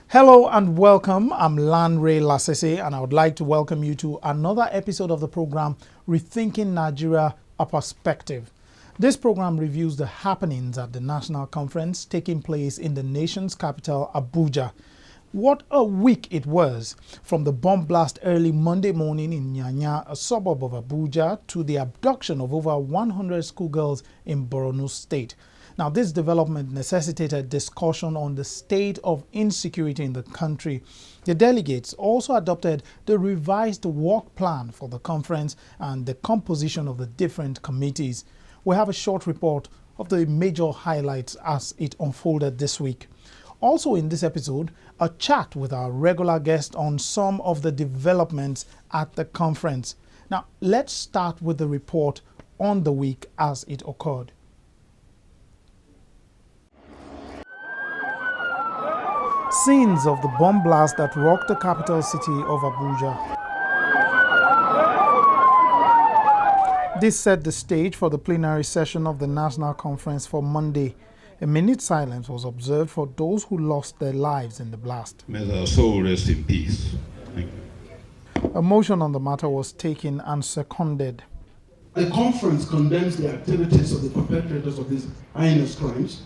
Hello and welcome. I'm Lanre Lasese and I would like to welcome you to another episode of the program Rethinking Nigeria, a Perspective. This program reviews the happenings at the national conference taking place in the nation's capital, Abuja. What a week it was, from the bomb blast early Monday morning in Nyanya, a suburb of Abuja, to the abduction of over 100 schoolgirls in Borno State. Now, this development necessitated discussion on the state of insecurity in the country. The delegates also adopted the revised work plan for the conference and the composition of the different committees. We have a short report of the major highlights as it unfolded this week. Also in this episode, a chat with our regular guest on some of the developments at the conference. Now, let's start with the report on the week as it occurred. Scenes of the bomb blast that rocked the capital city of Abuja. This set the stage for the plenary session of the National Conference for Monday. A minute silence was observed for those who lost their lives in the blast. May their soul rest in peace. Thank you. A motion on the matter was taken and seconded. The conference condemns the activities of the perpetrators of these heinous crimes.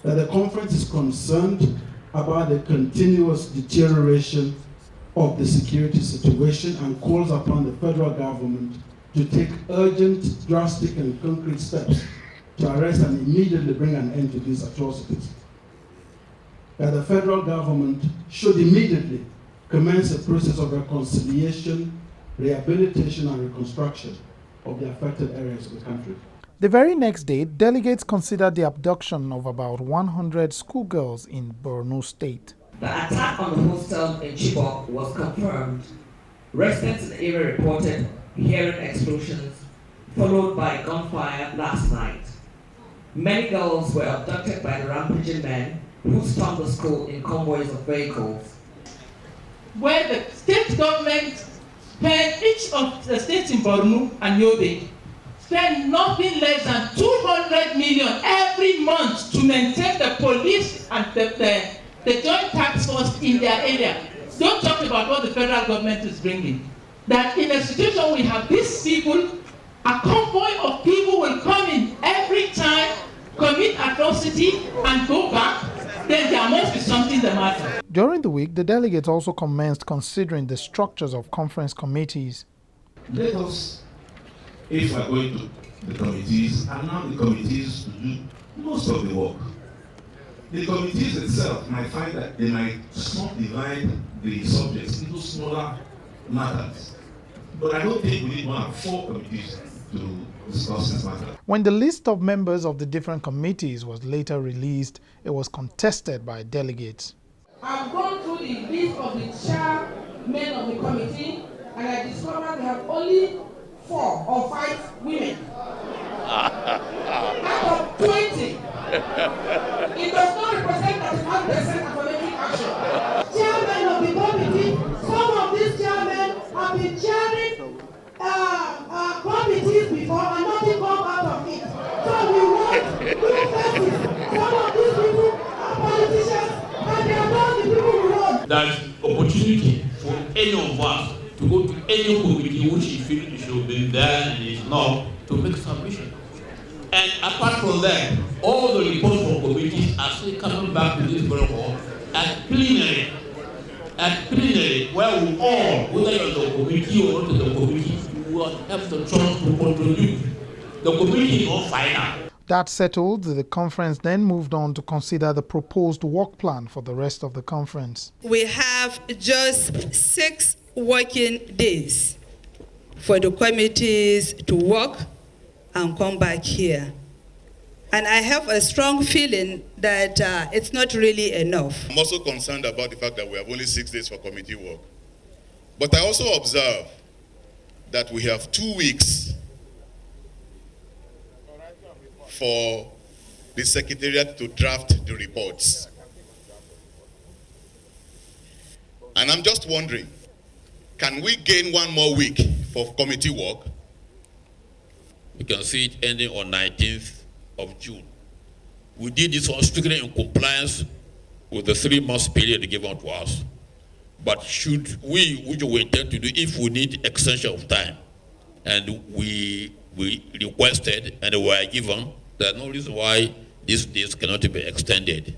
That the conference is concerned about the continuous deterioration of the security situation and calls upon the federal government to take urgent, drastic, and concrete steps to arrest and immediately bring an end to these atrocities. That the federal government should immediately commence a process of reconciliation, rehabilitation, and reconstruction of the affected areas of the country. The very next day, delegates considered the abduction of about 100 schoolgirls in Borno State. The attack on the hostel in Chibok was confirmed. Residents in the area reported hearing explosions, followed by gunfire last night. Many girls were abducted by the rampaging men who stormed the school in convoys of vehicles. Where the state government spent, each of the states in Borno and Yobe, spend nothing less than 200 million every month to maintain the police and the joint task force in their area. Don't talk about what the federal government is bringing. That in a situation we have these people, a convoy of people will come in every time, commit atrocity and go back, then there must be something the matter. During the week, the delegates also commenced considering the structures of conference committees. Let us, if we are going to the committees, allow the committees to do most of the work. The committees itself might find that they might divide the subjects into smaller matters. But I don't think we need more than 4 committees to discuss this matter. When the list of members of the different committees was later released, it was contested by delegates. I've gone through the list of the chairmen of the committee and I discovered we have only 4 or 5 women out of 20. It does not represent 35% affirmative action. Chairmen of the committee, some of these chairmen have been chairing committees before and nothing come out of it. So we want new faces. Some of these people are politicians and they are not the people we want. There's opportunity for any of us to go to any committee which you feel you should be there and is not, to make submission. And apart from that, all the reports from committees are still coming back to this very hall at plenary. At plenary, where we all, whether you're the committee or not the committee, we will have the chance to contribute. The committee is not final. That settled, the conference then moved on to consider the proposed work plan for the rest of the conference. We have just 6 working days for the committees to work and come back here. And I have a strong feeling that it's not really enough. I'm also concerned about the fact that we have only 6 days for committee work. But I also observe that we have 2 weeks for the Secretariat to draft the reports. And I'm just wondering, can we gain 1 more week for committee work? We can see it ending on 19th of June. We did this one strictly in compliance with the 3 months period given to us. But should we, which we intend to do, if we need extension of time, and we requested and were given, there's no reason why these days cannot be extended.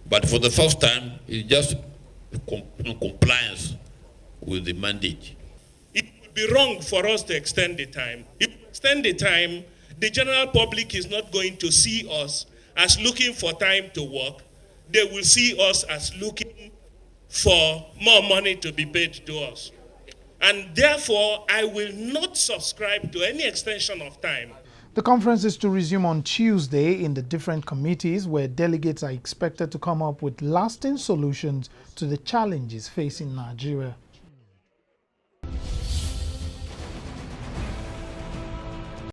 But for the first time, it's just in compliance with the mandate. It would be wrong for us to extend the time. If we extend the time, the general public is not going to see us as looking for time to work. They will see us as looking for more money to be paid to us. And therefore, I will not subscribe to any extension of time. The conference is to resume on Tuesday in the different committees, where delegates are expected to come up with lasting solutions to the challenges facing Nigeria.